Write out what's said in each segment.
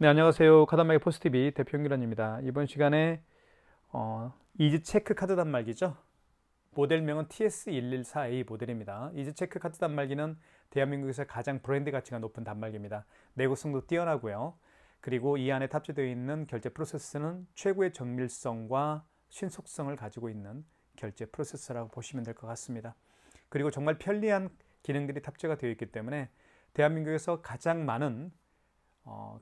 네, 안녕하세요. 카드단말기 포스티비 대표 윤기란입니다. 이번 시간에 이지체크 카드 단말기죠. 모델명은 TS114A 모델입니다. 이지체크 카드 단말기는 대한민국에서 가장 브랜드 가치가 높은 단말기입니다. 내구성도 뛰어나고요. 그리고 이 안에 탑재되어 있는 결제 프로세스는 최고의 정밀성과 신속성을 가지고 있는 결제 프로세서라고 보시면 될 것 같습니다. 그리고 정말 편리한 기능들이 탑재가 되어 있기 때문에 대한민국에서 가장 많은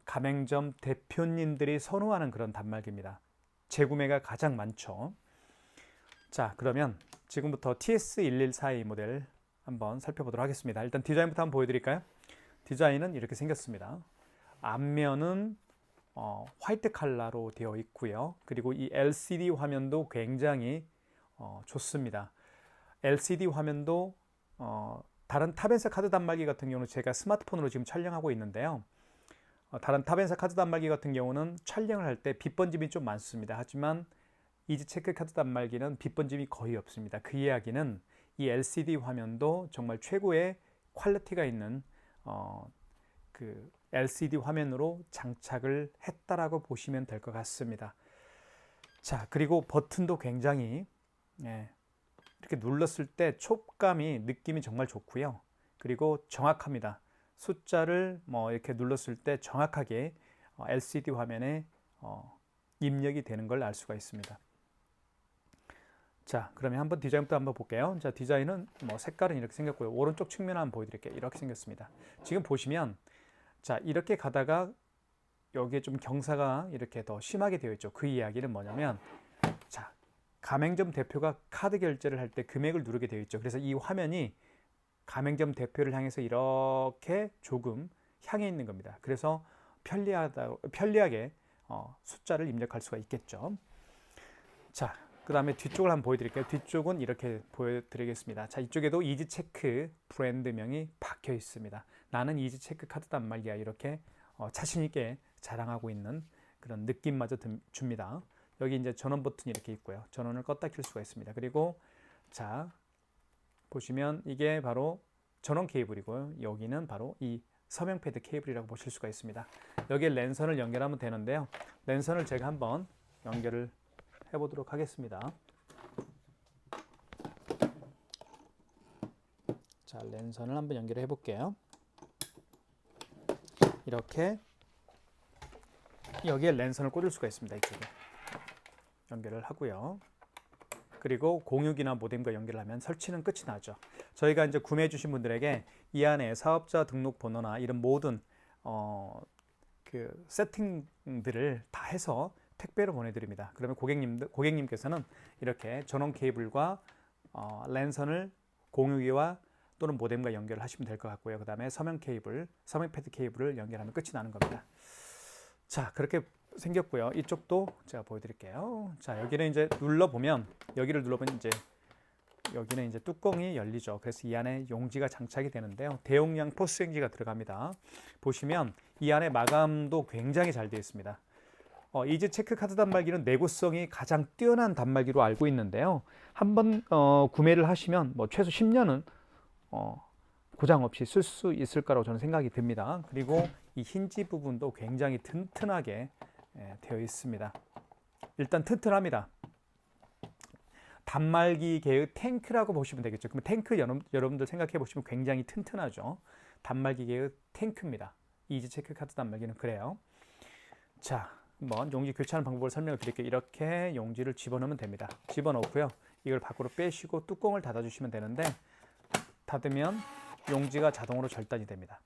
가맹점 대표님들이 선호하는 그런 단말기입니다. 재구매가 가장 많죠. 자, 그러면 지금부터 TS114A 모델 한번 살펴보도록 하겠습니다. 일단 디자인부터 한번 보여드릴까요? 디자인은 이렇게 생겼습니다. 앞면은 화이트 컬러로 되어 있고요. 그리고 이 LCD 화면도 굉장히 좋습니다. LCD 화면도 다른 탑앤서 카드 단말기 같은 경우는 제가 스마트폰으로 지금 촬영하고 있는데요. 다른 탑앤서 카드 단말기 같은 경우는 촬영을 할 때 빛 번짐이 좀 많습니다. 하지만 이지체크 카드 단말기는 빛 번짐이 거의 없습니다. 그 이야기는 이 LCD 화면도 정말 최고의 퀄리티가 있는 그 LCD 화면으로 장착을 했다라고 보시면 될 것 같습니다. 자, 그리고 버튼도 굉장히 이렇게 눌렀을 때 촉감이 느낌이 정말 좋고요. 그리고 정확합니다. 숫자를 이렇게 눌렀을 때 정확하게 LCD 화면에 입력이 되는 걸 알 수가 있습니다. 자, 그러면 한번 디자인부터 한번 볼게요. 자, 디자인은 색깔은 이렇게 생겼고요. 오른쪽 측면 한번 보여드릴게요. 이렇게 생겼습니다. 지금 보시면 자, 이렇게 가다가 여기에 좀 경사가 이렇게 더 심하게 되어 있죠. 그 이야기는 뭐냐면 자, 가맹점 대표가 카드 결제를 할 때 금액을 누르게 되어 있죠. 그래서 이 화면이 가맹점 대표를 향해서 이렇게 조금 향해 있는 겁니다. 그래서 편리하게 숫자를 입력할 수가 있겠죠. 자, 그 다음에 뒤쪽을 한번 보여드릴게요. 뒤쪽은 이렇게 보여드리겠습니다. 자, 이쪽에도 이지체크 브랜드명이 박혀 있습니다. 나는 이지체크 카드 단말기야, 이렇게 자신 있게 자랑하고 있는 그런 느낌마저 줍니다. 여기 이제 전원 버튼이 이렇게 있고요. 전원을 껐다 켤 수가 있습니다. 그리고 자, 보시면 이게 바로 전원 케이블이고요. 여기는 바로 이 서명 패드 케이블이라고 보실 수가 있습니다. 여기에 랜선을 연결하면 되는데요. 랜선을 제가 한번 연결을 해보도록 하겠습니다. 자, 랜선을 한번 연결해 볼게요. 이렇게 여기에 랜선을 꽂을 수가 있습니다. 이쪽에 연결을 하고요. 그리고 공유기나 모뎀과 연결하면 설치는 끝이 나죠. 저희가 이제 구매해 주신 분들에게 이 안에 사업자 등록 번호나 이런 모든 그 세팅들을 다 해서 택배로 보내드립니다. 그러면 고객님께서는 이렇게 전원 케이블과 랜선을 공유기와 또는 모뎀과 연결을 하시면 될 것 같고요. 그 다음에 서명 패드 케이블을 연결하면 끝이 나는 겁니다. 자, 그렇게 생겼고요. 이쪽도 제가 보여드릴게요. 자, 여기는 이제 여기를 눌러보면 이제 여기는 이제 뚜껑이 열리죠. 그래서 이 안에 용지가 장착이 되는데요. 대용량 포스용지가 들어갑니다. 보시면 이 안에 마감도 굉장히 잘 되어 있습니다. 이지체크 카드 단말기는 내구성이 가장 뛰어난 단말기로 알고 있는데요. 한번 구매를 하시면 최소 10년은 고장 없이 쓸 수 있을 거라고 저는 생각이 듭니다. 그리고 이 힌지 부분도 굉장히 튼튼하게 되어 있습니다. 일단 튼튼합니다. 단말기계의 탱크라고 보시면 되겠죠. 그럼 탱크 여러분들 생각해 보시면 굉장히 튼튼하죠. 단말기계의 탱크입니다. 이지체크 카드 단말기는 그래요. 자, 한번 용지 교체하는 방법을 설명을 드릴게요. 이렇게 용지를 집어넣으면 됩니다. 집어넣고요. 이걸 밖으로 빼시고 뚜껑을 닫아주시면 되는데 닫으면 용지가 자동으로 절단이 됩니다.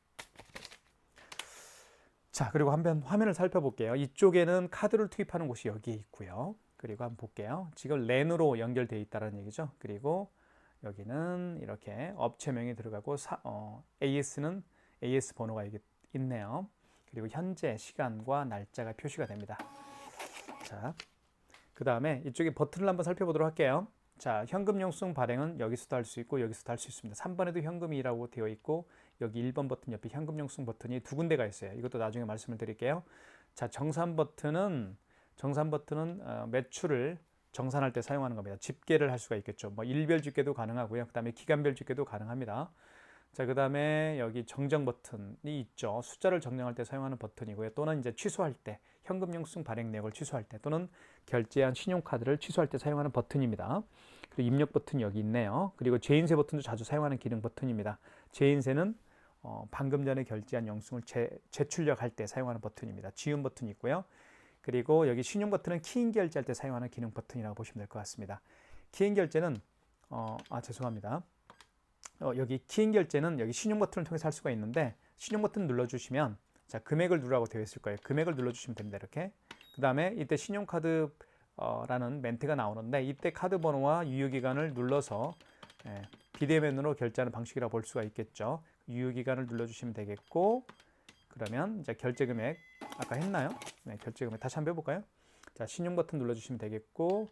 자, 그리고 한번 화면을 살펴볼게요. 이쪽에는 카드를 투입하는 곳이 여기에 있고요. 그리고 한번 볼게요. 지금 랜으로 연결되어 있다는 얘기죠. 그리고 여기는 이렇게 업체명이 들어가고 AS는 AS 번호가 여기 있네요. 그리고 현재 시간과 날짜가 표시가 됩니다. 자, 그 다음에 이쪽에 버튼을 한번 살펴보도록 할게요. 자, 현금 영수증 발행은 여기서도 할 수 있고 여기서도 할 수 있습니다. 3번에도 현금이라고 되어 있고 여기 1번 버튼 옆에 현금 영수증 버튼이 두 군데가 있어요. 이것도 나중에 말씀을 드릴게요. 자, 정산 버튼은 매출을 정산할 때 사용하는 겁니다. 집계를 할 수가 있겠죠. 일별 집계도 가능하고요. 그 다음에 기간별 집계도 가능합니다. 자, 그 다음에 여기 정정 버튼이 있죠. 숫자를 정정할 때 사용하는 버튼이고요. 또는 이제 취소할 때, 현금 영수증 발행 내역을 취소할 때, 또는 결제한 신용카드를 취소할 때 사용하는 버튼입니다. 그리고 입력 버튼이 여기 있네요. 그리고 재인쇄 버튼도 자주 사용하는 기능 버튼입니다. 재인쇄는 방금 전에 결제한 영수증을 재출력할 때 사용하는 버튼입니다. 지운 버튼이 있고요. 그리고 여기 신용 버튼은 키인 결제할 때 사용하는 기능 버튼이라고 보시면 될 것 같습니다. 키인 결제는 죄송합니다. 여기 키인 결제는 여기 신용 버튼을 통해서 할 수가 있는데, 신용 버튼 눌러주시면, 자, 금액을 누르라고 되어 있을 거예요. 금액을 눌러주시면 됩니다. 이렇게. 그 다음에 이때 신용카드 라는 멘트가 나오는데, 이때 카드 번호와 유효기간을 눌러서 비대면으로 결제하는 방식이라고 볼 수가 있겠죠. 유효기간을 눌러주시면 되겠고, 그러면 이제 결제 금액 아까 했나요? 네, 결제 금액 다시 한번 해볼까요? 자, 신용 버튼 눌러주시면 되겠고,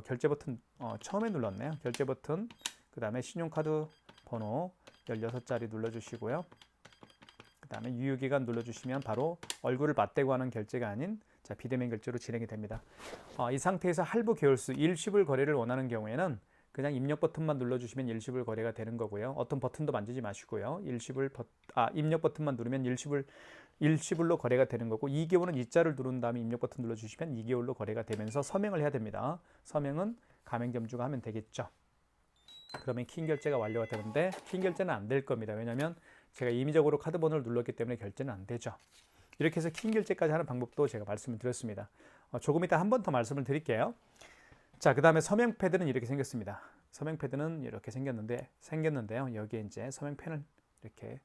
결제 버튼 처음에 눌렀네요. 결제 버튼, 그 다음에 신용카드 번호 16자리 눌러주시고요. 그 다음에 유효기간 눌러주시면 바로 얼굴을 맞대고 하는 결제가 아닌 비대면 결제로 진행이 됩니다. 이 상태에서 할부 계열수 일시불 거래를 원하는 경우에는 그냥 입력 버튼만 눌러주시면 일시불 거래가 되는 거고요. 어떤 버튼도 만지지 마시고요. 입력 버튼만 누르면 일시불로 거래가 되는 거고, 2개월은 이자를 누른 다음에 입력 버튼 눌러주시면 2개월로 거래가 되면서 서명을 해야 됩니다. 서명은 가맹점주가 하면 되겠죠. 그러면 키인 결제가 완료가 되는데, 키인 결제는 안 될 겁니다. 왜냐하면 제가 임의적으로 카드 번호를 눌렀기 때문에 결제는 안 되죠. 이렇게 해서 키인 결제까지 하는 방법도 제가 말씀을 드렸습니다. 조금 이따 한 번 더 말씀을 드릴게요. 자, 그 다음에 서명 패드는 이렇게 생겼습니다. 서명 패드는 이렇게 생겼는데요. 여기에 이제 서명펜을 이렇게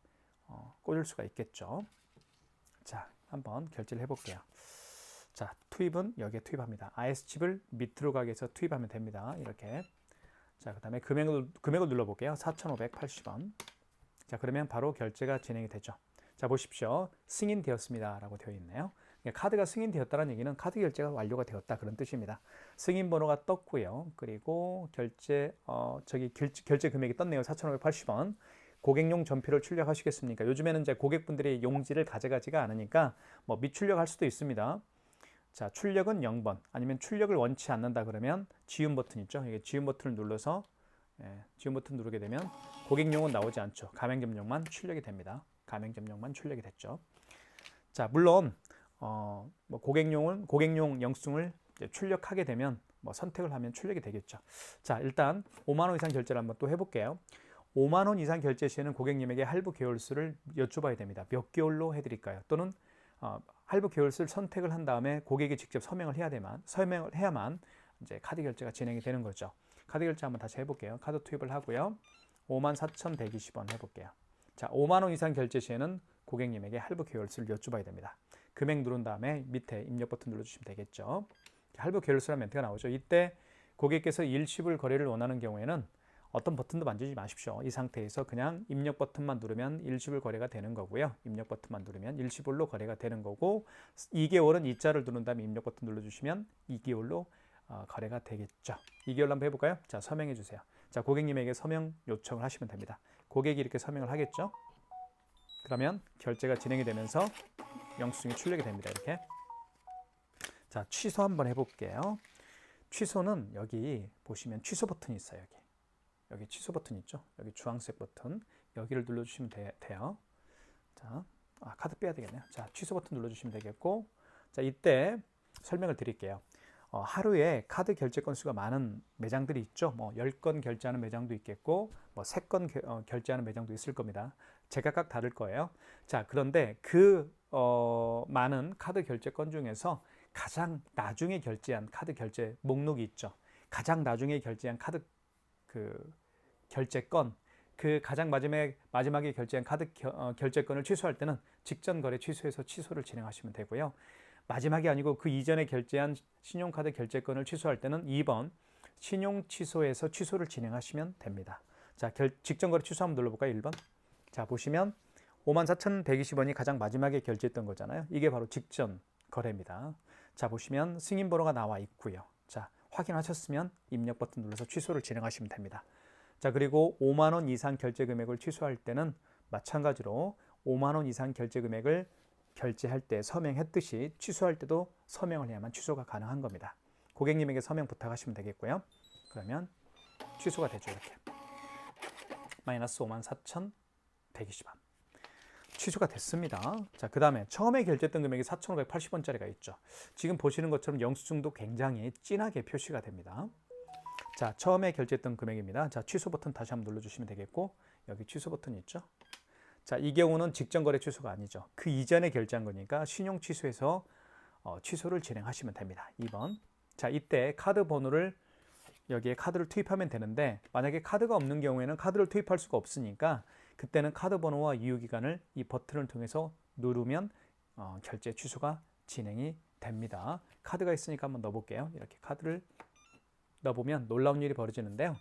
꽂을 수가 있겠죠. 자, 한번 결제를 해볼게요. 자, 투입은 여기에 투입합니다. IS칩을 밑으로 가게 해서 투입하면 됩니다. 이렇게. 자, 그 다음에 금액을 눌러볼게요. 4,580원. 자, 그러면 바로 결제가 진행이 되죠. 자, 보십시오. 승인되었습니다 라고 되어 있네요. 카드가 승인되었다는 얘기는 카드 결제가 완료가 되었다, 그런 뜻입니다. 승인 번호가 떴고요. 그리고 결제 금액이 떴네요. 4,580원. 고객용 전표를 출력하시겠습니까? 요즘에는 이제 고객분들이 용지를 가져가지가 않으니까 미출력할 수도 있습니다. 자, 출력은 0번, 아니면 출력을 원치 않는다 그러면 지운 버튼 있죠. 이게 지운 버튼을 눌러서 지운 버튼 누르게 되면 고객용은 나오지 않죠. 가맹점용만 출력이 됩니다. 가맹점용만 출력이 됐죠. 자, 물론 고객용 영수증을 출력하게 되면 선택을 하면 출력이 되겠죠. 자, 일단 5만 원 이상 결제를 한번 또 해볼게요. 5만 원 이상 결제 시에는 고객님에게 할부 계열수를 여쭤봐야 됩니다. 몇 개월로 해드릴까요? 또는 할부 계열수를 선택을 한 다음에 고객이 직접 서명을 해야만 이제 카드 결제가 진행이 되는 거죠. 카드 결제 한번 다시 해볼게요. 카드 투입을 하고요. 54,120원 해볼게요. 자, 5만 원 이상 결제 시에는 고객님에게 할부 계열수를 여쭤봐야 됩니다. 금액 누른 다음에 밑에 입력 버튼 눌러주시면 되겠죠. 할부 계열수라는 멘트가 나오죠. 이때 고객께서 일시불 거래를 원하는 경우에는 어떤 버튼도 만지지 마십시오. 이 상태에서 그냥 입력 버튼만 누르면 일시불 거래가 되는 거고요. 입력 버튼만 누르면 일시불로 거래가 되는 거고, 2개월은 이자를 누른 다음에 입력 버튼 눌러주시면 2개월로 거래가 되겠죠. 2개월로 한번 해볼까요? 자, 서명해 주세요. 자, 고객님에게 서명 요청을 하시면 됩니다. 고객이 이렇게 서명을 하겠죠. 그러면 결제가 진행이 되면서 영수증이 출력이 됩니다. 이렇게. 자, 취소 한번 해볼게요. 취소는 여기 보시면 취소 버튼이 있어요. 여기 취소 버튼 있죠? 여기 주황색 버튼, 여기를 눌러주시면 돼요. 자, 카드 빼야 되겠네요. 자, 취소 버튼 눌러주시면 되겠고, 자, 이때 설명을 드릴게요. 하루에 카드 결제 건수가 많은 매장들이 있죠. 10건 결제하는 매장도 있겠고, 3건 결제하는 매장도 있을 겁니다. 제각각 다를 거예요. 자, 그런데 그 많은 카드 결제 건 중에서 가장 나중에 결제한 카드 결제 목록이 있죠. 가장 나중에 결제한 카드 결제건, 가장 마지막에 결제한 카드 결제건을 취소할 때는 직전 거래 취소해서 취소를 진행하시면 되고요. 마지막이 아니고 그 이전에 결제한 신용카드 결제건을 취소할 때는 2번 신용 취소에서 취소를 진행하시면 됩니다. 자, 직전 거래 취소 한번 눌러볼까요? 1번. 자, 보시면 54,120원이 가장 마지막에 결제했던 거잖아요. 이게 바로 직전 거래입니다. 자, 보시면 승인 번호가 나와 있고요. 자, 확인하셨으면 입력 버튼 눌러서 취소를 진행하시면 됩니다. 자, 그리고 5만 원 이상 결제 금액을 취소할 때는 마찬가지로 5만 원 이상 결제 금액을 결제할 때 서명했듯이 취소할 때도 서명을 해야만 취소가 가능한 겁니다. 고객님에게 서명 부탁하시면 되겠고요. 그러면 취소가 되죠. 이렇게 마이너스 54,120원 120원. 취소가 됐습니다. 자, 그 다음에 처음에 결제했던 금액이 4,580원짜리가 있죠. 지금 보시는 것처럼 영수증도 굉장히 진하게 표시가 됩니다. 자, 처음에 결제했던 금액입니다. 자, 취소 버튼 다시 한번 눌러주시면 되겠고, 여기 취소 버튼이 있죠. 자, 이 경우는 직전 거래 취소가 아니죠. 그 이전에 결제한 거니까 신용 취소해서 취소를 진행하시면 됩니다. 2번. 자, 이때 카드 번호를 여기에 카드를 투입하면 되는데, 만약에 카드가 없는 경우에는 카드를 투입할 수가 없으니까 그때는 카드 번호와 이유기간을 이 버튼을 통해서 누르면 결제 취소가 진행이 됩니다. 카드가 있으니까 한번 넣어볼게요. 이렇게 카드를 넣어보면 놀라운 일이 벌어지는데요.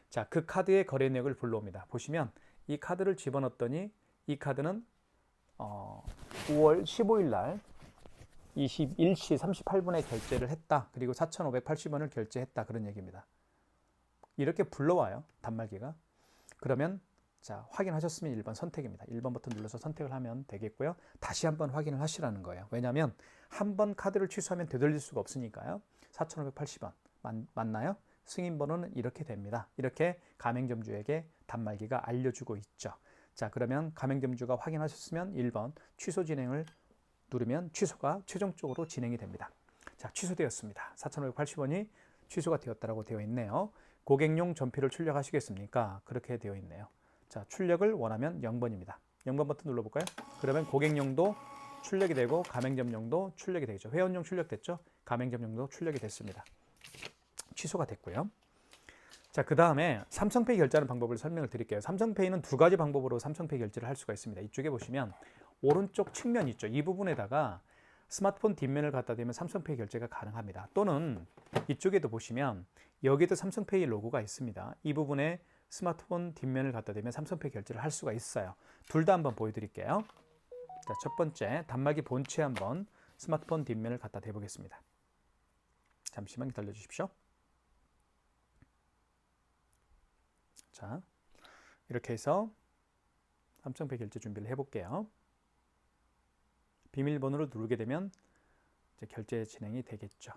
자, 그 카드의 거래 내역을 불러옵니다. 보시면 이 카드를 집어넣었더니 이 카드는 5월 15일 날 21시 38분에 결제를 했다. 그리고 4,580원을 결제했다. 그런 얘기입니다. 이렇게 불러와요. 단말기가. 그러면 자, 확인하셨으면 1번 선택입니다. 1번 버튼 눌러서 선택을 하면 되겠고요. 다시 한번 확인을 하시라는 거예요. 왜냐하면 한 번 카드를 취소하면 되돌릴 수가 없으니까요. 4,580원 맞나요? 승인 번호는 이렇게 됩니다. 이렇게 가맹점주에게 단말기가 알려주고 있죠. 자, 그러면 가맹점주가 확인하셨으면 1번 취소 진행을 누르면 취소가 최종적으로 진행이 됩니다. 자, 취소되었습니다. 4,580원이 취소가 되었다고 되어 있네요. 고객용 전피를 출력하시겠습니까? 그렇게 되어 있네요. 자, 출력을 원하면 0번입니다. 0번 버튼 눌러볼까요? 그러면 고객용도 출력이 되고 가맹점용도 출력이 되죠. 회원용 출력됐죠? 가맹점용도 출력이 됐습니다. 취소가 됐고요. 자, 그 다음에 삼성페이 결제하는 방법을 설명을 드릴게요. 삼성페이는 두 가지 방법으로 삼성페이 결제를 할 수가 있습니다. 이쪽에 보시면 오른쪽 측면 있죠. 이 부분에다가 스마트폰 뒷면을 갖다 대면 삼성페이 결제가 가능합니다. 또는 이쪽에도 보시면 여기도 삼성페이 로고가 있습니다. 이 부분에 스마트폰 뒷면을 갖다 대면 삼성페이 결제를 할 수가 있어요. 둘 다 한번 보여드릴게요. 자, 첫 번째 단말기 본체에 한번 스마트폰 뒷면을 갖다 대보겠습니다. 잠시만 기다려 주십시오. 자, 이렇게 해서 삼성페이 결제 준비를 해볼게요. 비밀번호를 누르게 되면 이제 결제 진행이 되겠죠.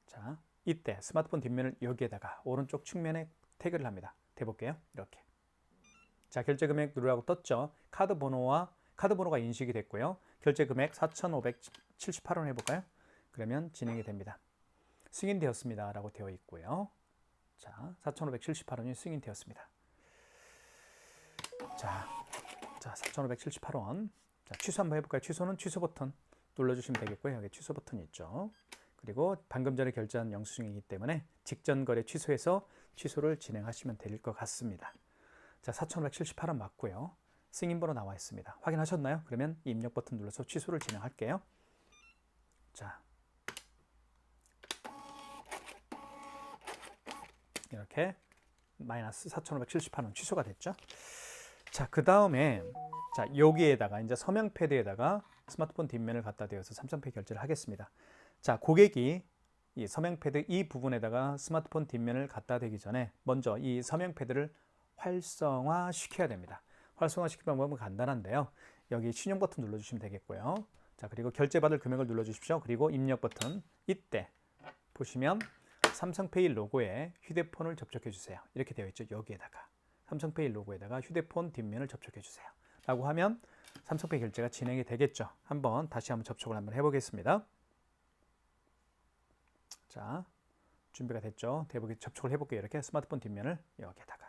자, 이때 스마트폰 뒷면을 여기에다가 오른쪽 측면에 태그를 합니다. 대볼게요. 이렇게. 자, 결제 금액 누르라고 떴죠. 카드 번호가 인식이 됐고요. 결제 금액 4,578원 해볼까요? 그러면 진행이 됩니다. 승인되었습니다. 라고 되어 있고요. 자, 4,578원이 승인되었습니다. 자, 4,578원. 자, 취소 한번 해볼까요? 취소는 취소 버튼 눌러주시면 되겠고요. 여기 취소 버튼이 있죠. 그리고 방금 전에 결제한 영수증이기 때문에 직전 거래 취소해서 취소를 진행하시면 될 것 같습니다. 자, 4,578원 맞고요. 승인번호 나와 있습니다. 확인하셨나요? 그러면 입력 버튼 눌러서 취소를 진행할게요. 자, 이렇게 마이너스 4,578원 취소가 됐죠. 자, 그 다음에 자, 여기에다가 이제 서명 패드에다가 스마트폰 뒷면을 갖다 대어서 삼성페이 결제를 하겠습니다. 자, 고객이 이 서명 패드 이 부분에다가 스마트폰 뒷면을 갖다 대기 전에 먼저 이 서명 패드를 활성화 시켜야 됩니다. 활성화 시킬 방법은 간단한데요. 여기 신용 버튼 눌러주시면 되겠고요. 자, 그리고 결제받을 금액을 눌러주십시오. 그리고 입력 버튼. 이때 보시면 삼성페이 로고에 휴대폰을 접촉해 주세요. 이렇게 되어 있죠. 여기에다가 삼성페이 로고에다가 휴대폰 뒷면을 접촉해 주세요. 라고 하면 삼성페이 결제가 진행이 되겠죠. 다시 한번 접촉을 한번 해보겠습니다. 자, 준비가 됐죠. 접촉을 해볼게요. 이렇게 스마트폰 뒷면을 여기에다가.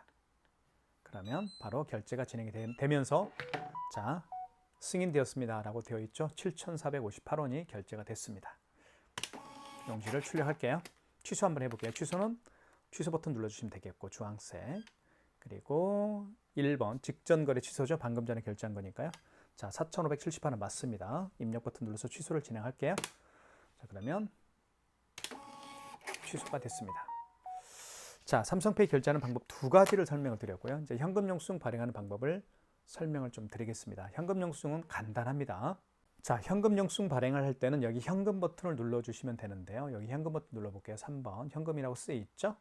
그러면 바로 결제가 진행이 되면서 자, 승인되었습니다. 라고 되어 있죠. 7,458원이 결제가 됐습니다. 용지를 출력할게요. 취소 한번 해볼게요. 취소는 취소 버튼 눌러주시면 되겠고, 주황색. 그리고 1번 직전 거래 취소죠. 방금 전에 결제한 거니까요. 자, 4,578원 맞습니다. 입력 버튼 눌러서 취소를 진행할게요. 자, 그러면 취소가 됐습니다. 자, 삼성페이 결제하는 방법 두 가지를 설명을 드렸고요. 이제 현금 영수증 발행하는 방법을 설명을 좀 드리겠습니다. 현금 영수증은 간단합니다. 자, 현금 영수증 발행을 할 때는 여기 현금 버튼을 눌러주시면 되는데요. 여기 현금 버튼 눌러볼게요. 3번 현금이라고 쓰여 있죠.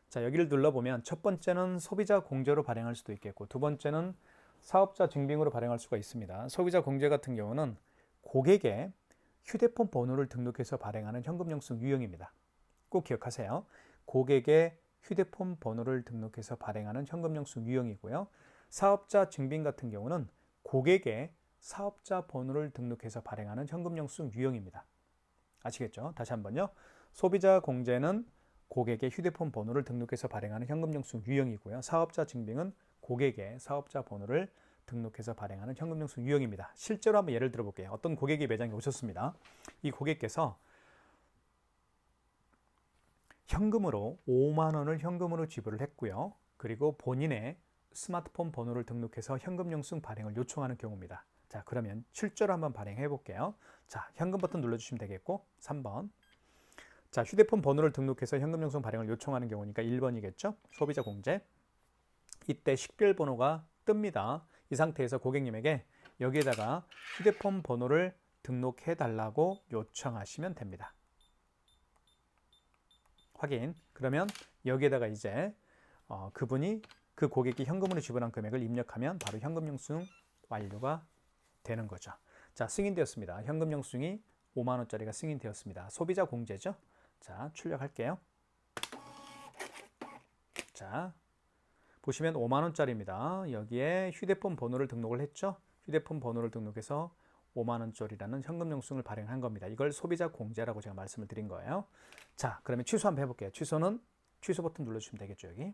자, 여기를 눌러보면 첫 번째는 소비자 공제로 발행할 수도 있겠고, 두 번째는 사업자 증빙으로 발행할 수가 있습니다. 소비자 공제 같은 경우는 고객의 휴대폰 번호를 등록해서 발행하는 현금 영수증 유형입니다. 꼭 기억하세요. 고객의 휴대폰 번호를 등록해서 발행하는 현금영수증 유형이고요. 사업자 증빙 같은 경우는 고객의 사업자 번호를 등록해서 발행하는 현금영수증 유형입니다. 아시겠죠? 다시 한번요. 소비자 공제는 고객의 휴대폰 번호를 등록해서 발행하는 현금영수증 유형이고요. 사업자 증빙은 고객의 사업자 번호를 등록해서 발행하는 현금영수증 유형입니다. 실제로 한번 예를 들어볼게요. 어떤 고객이 매장에 오셨습니다. 이 고객께서 현금으로 5만 원을 현금으로 지불을 했고요. 그리고 본인의 스마트폰 번호를 등록해서 현금영수증 발행을 요청하는 경우입니다. 자, 그러면 실제로 한번 발행해 볼게요. 자, 현금 버튼 눌러주시면 되겠고 3번. 자, 휴대폰 번호를 등록해서 현금영수증 발행을 요청하는 경우니까 1번이겠죠. 소비자 공제. 이때 식별번호가 뜹니다. 이 상태에서 고객님에게 여기에다가 휴대폰 번호를 등록해 달라고 요청하시면 됩니다. 확인. 그러면 여기에다가 이제 그분이 그 고객이 현금으로 지불한 금액을 입력하면 바로 현금영수증 완료가 되는 거죠. 자, 승인되었습니다. 현금영수증이 5만 원짜리가 승인되었습니다. 소비자 공제죠. 자, 출력할게요. 자, 보시면 5만 원짜리입니다. 여기에 휴대폰 번호를 등록을 했죠. 휴대폰 번호를 등록해서 5만 원짜리라는 현금영수증을 발행한 겁니다. 이걸 소비자 공제라고 제가 말씀을 드린 거예요. 자, 그러면 취소 한번 해볼게요. 취소는 취소 버튼 눌러주시면 되겠죠. 여기.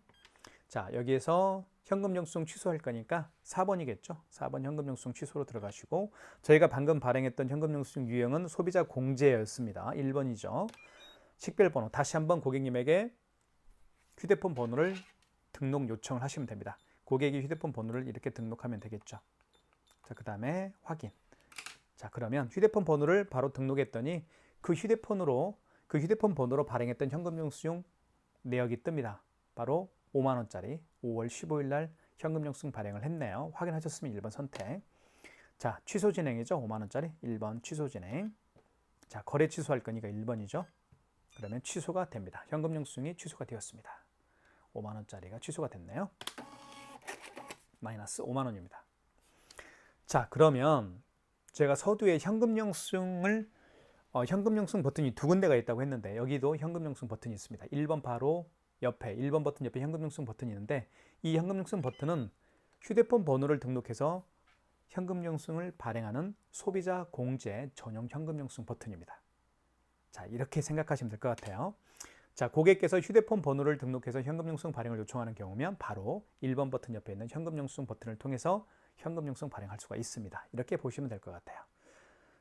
자, 여기에서 현금영수증 취소할 거니까 4번이겠죠. 4번 현금영수증 취소로 들어가시고 저희가 방금 발행했던 현금영수증 유형은 소비자 공제였습니다. 1번이죠. 식별번호. 다시 한번 고객님에게 휴대폰 번호를 등록 요청을 하시면 됩니다. 고객이 휴대폰 번호를 이렇게 등록하면 되겠죠. 자, 그 다음에 확인. 자, 그러면 휴대폰 번호를 바로 등록했더니 그 휴대폰 번호로 발행했던 현금영수증 내역이 뜹니다. 바로 5만 원짜리 5월 15일 날 현금영수증 발행을 했네요. 확인하셨으면 1번 선택. 자, 취소 진행이죠. 5만 원짜리 1번 취소 진행. 자, 거래 취소할 거니까 1번이죠. 그러면 취소가 됩니다. 현금영수증이 취소가 되었습니다. 5만 원짜리가 취소가 됐네요. 마이너스 5만 원입니다. 자, 그러면 제가 서두에 현금영수증 버튼이 두 군데가 있다고 했는데 여기도 현금영수증 버튼이 있습니다. 1번 바로 옆에 1번 버튼 옆에 현금영수증 버튼이 있는데 이 현금영수증 버튼은 휴대폰 번호를 등록해서 현금영수증을 발행하는 소비자 공제 전용 현금영수증 버튼입니다. 자, 이렇게 생각하시면 될 것 같아요. 자, 고객께서 휴대폰 번호를 등록해서 현금영수증 발행을 요청하는 경우면 바로 1번 버튼 옆에 있는 현금영수증 버튼을 통해서 현금영수증 발행할 수가 있습니다. 이렇게 보시면 될 것 같아요.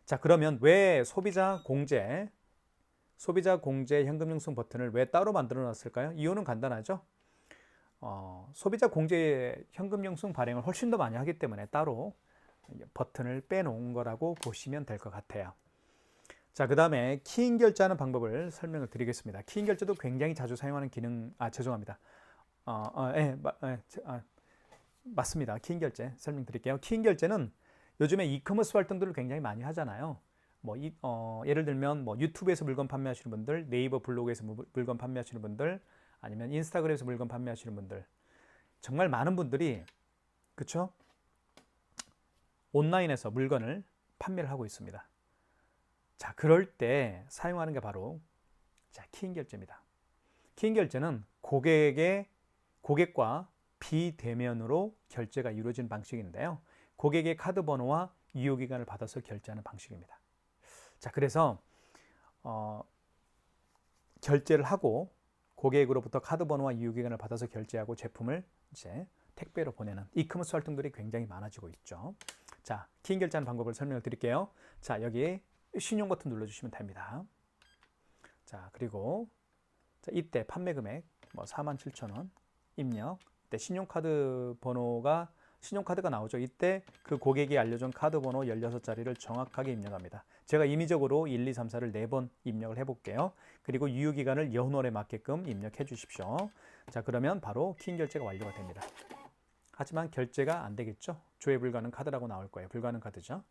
자, 그러면 왜 소비자 공제 현금영수증 버튼을 왜 따로 만들어 놨을까요? 이유는 간단하죠. 소비자 공제 현금영수증 발행을 훨씬 더 많이 하기 때문에 따로 버튼을 빼놓은 거라고 보시면 될 것 같아요. 자, 그 다음에 키인 결제하는 방법을 설명을 드리겠습니다. 키인 결제도 굉장히 자주 사용하는 기능, 죄송합니다. 맞습니다. 키인 결제 설명드릴게요. 키인 결제는 요즘에 이커머스 활동들을 굉장히 많이 하잖아요. 예를 들면 유튜브에서 물건 판매하시는 분들, 네이버 블로그에서 물건 판매하시는 분들, 아니면 인스타그램에서 물건 판매하시는 분들, 정말 많은 분들이 그쵸? 온라인에서 물건을 판매를 하고 있습니다. 자, 그럴 때 사용하는 게 바로 키인 결제입니다. 키인 결제는 고객과 비대면으로 결제가 이루어지는 방식인데요. 고객의 카드 번호와 유효기간을 받아서 결제하는 방식입니다. 자, 그래서 결제를 하고 고객으로부터 카드 번호와 유효기간을 받아서 결제하고 제품을 이제 택배로 보내는 이커머스 활동들이 굉장히 많아지고 있죠. 자, 키인 결제하는 방법을 설명을 드릴게요. 자, 여기 신용 버튼 눌러주시면 됩니다. 자, 그리고 이때 판매 금액 47,000원 입력. 이때 신용카드가 나오죠. 이때 그 고객이 알려준 카드 번호 16자리를 정확하게 입력합니다. 제가 임의적으로 1, 2, 3, 4를 4번 입력을 해볼게요. 그리고 유효기간을 연월에 맞게끔 입력해 주십시오. 자, 그러면 바로 키인 결제가 완료가 됩니다. 하지만 결제가 안 되겠죠. 조회 불가능 카드라고 나올 거예요. 불가능 카드죠.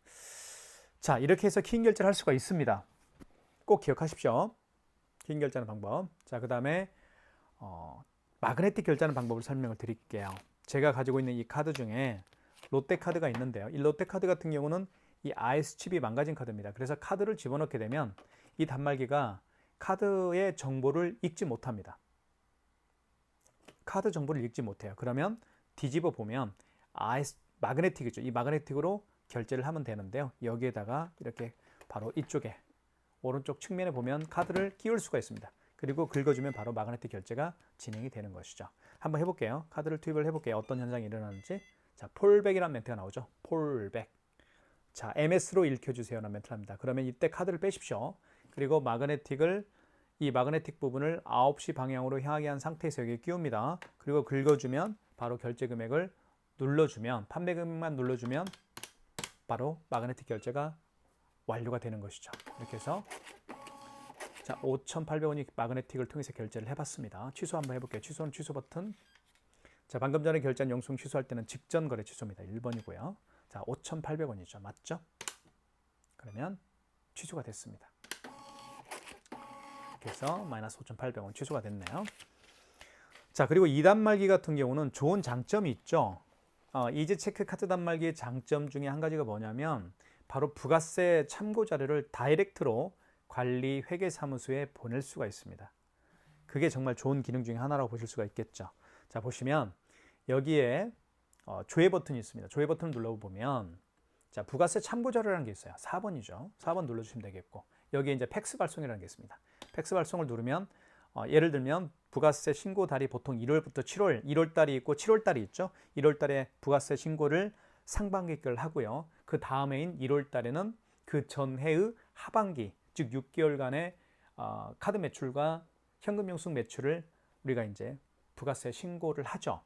자, 이렇게 해서 키인 결제를 할 수가 있습니다. 꼭 기억하십시오. 키인 결제하는 방법. 자, 그 다음에 마그네틱 결제하는 방법을 설명을 드릴게요. 제가 가지고 있는 이 카드 중에 롯데카드가 있는데요. 이 롯데카드 같은 경우는 이 IS칩이 망가진 카드입니다. 그래서 카드를 집어넣게 되면 이 단말기가 카드의 정보를 읽지 못합니다. 카드 정보를 읽지 못해요. 그러면 뒤집어 보면 마그네틱이죠. 이 마그네틱으로 결제를 하면 되는데요. 여기에다가 이렇게 바로 이쪽에 오른쪽 측면에 보면 카드를 끼울 수가 있습니다. 그리고 긁어주면 바로 마그네틱 결제가 진행이 되는 것이죠. 한번 해볼게요. 카드를 투입을 해볼게요. 어떤 현상이 일어나는지. 자, 폴백이라는 멘트가 나오죠. 폴백. 자, MS로 읽혀주세요라는 멘트를 합니다. 그러면 이때 카드를 빼십시오. 그리고 이 마그네틱 부분을 9시 방향으로 향하게 한 상태에서 여기에 끼웁니다. 그리고 긁어주면 바로 결제 금액을 눌러주면, 판매 금액만 눌러주면 바로 마그네틱 결제가 완료가 되는 것이죠. 이렇게 해서 자, 5,800원이 마그네틱을 통해서 결제를 해봤습니다. 취소 한번 해볼게요. 취소는 취소 버튼. 자, 방금 전에 결제한 영수증 취소할 때는 직전 거래 취소입니다. 1번이고요. 자, 5,800원이죠. 맞죠? 그러면 취소가 됐습니다. 그래서 마이너스 5,800원 취소가 됐네요. 자, 그리고 이 단말기 같은 경우는 좋은 장점이 있죠. 이지 체크 카드 단말기의 장점 중에 한 가지가 뭐냐면 바로 부가세 참고 자료를 다이렉트로 관리 회계사무소에 보낼 수가 있습니다. 그게 정말 좋은 기능 중에 하나라고 보실 수가 있겠죠. 자, 보시면 여기에 조회 버튼이 있습니다. 조회 버튼을 눌러보면 자, 부가세 참고 자료라는 게 있어요. 4번이죠. 4번 눌러주시면 되겠고 여기에 이제 팩스 발송이라는 게 있습니다. 팩스 발송을 누르면 예를 들면 부가세 신고 달이 보통 1월부터 7월, 1월 달이 있고 7월 달이 있죠. 1월 달에 부가세 신고를 상반기를 하고요. 그 다음해인 1월 달에는 그 전해의 하반기, 즉 6개월간의 카드 매출과 현금 영수증 매출을 우리가 이제 부가세 신고를 하죠.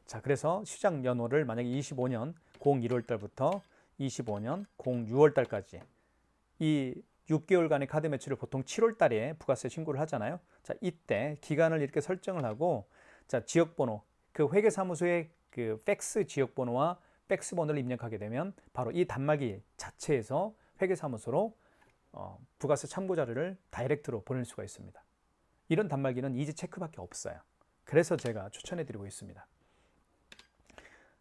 자, 그래서 시작 연호를 만약에 25년 01월 달부터 25년 06월 달까지 이 6개월간의 카드 매출을 보통 7월 달에 부가세 신고를 하잖아요. 자, 이때 기간을 이렇게 설정을 하고 자, 지역번호, 그 회계사무소의 그 팩스 지역번호와 팩스 번호를 입력하게 되면 바로 이 단말기 자체에서 회계사무소로 부가세 참고 자료를 다이렉트로 보낼 수가 있습니다. 이런 단말기는 이지 체크밖에 없어요. 그래서 제가 추천해 드리고 있습니다.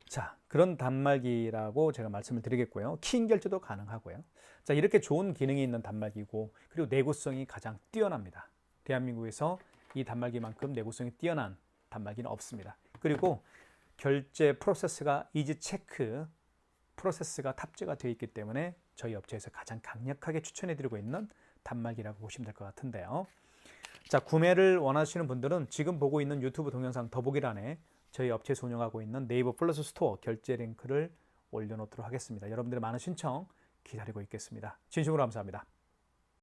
자, 그런 단말기라고 제가 말씀을 드리겠고요. 키인 결제도 가능하고요. 자, 이렇게 좋은 기능이 있는 단말기고 그리고 내구성이 가장 뛰어납니다. 대한민국에서 이 단말기만큼 내구성이 뛰어난 단말기는 없습니다. 그리고 결제 프로세스가 이지 체크 프로세스가 탑재가 되어 있기 때문에 저희 업체에서 가장 강력하게 추천해 드리고 있는 단말기라고 보시면 될 것 같은데요. 자, 구매를 원하시는 분들은 지금 보고 있는 유튜브 동영상 더보기란에 저희 업체에서 운영하고 있는 네이버 플러스 스토어 결제 링크를 올려놓도록 하겠습니다. 여러분들의 많은 신청 기다리고 있겠습니다. 진심으로 감사합니다.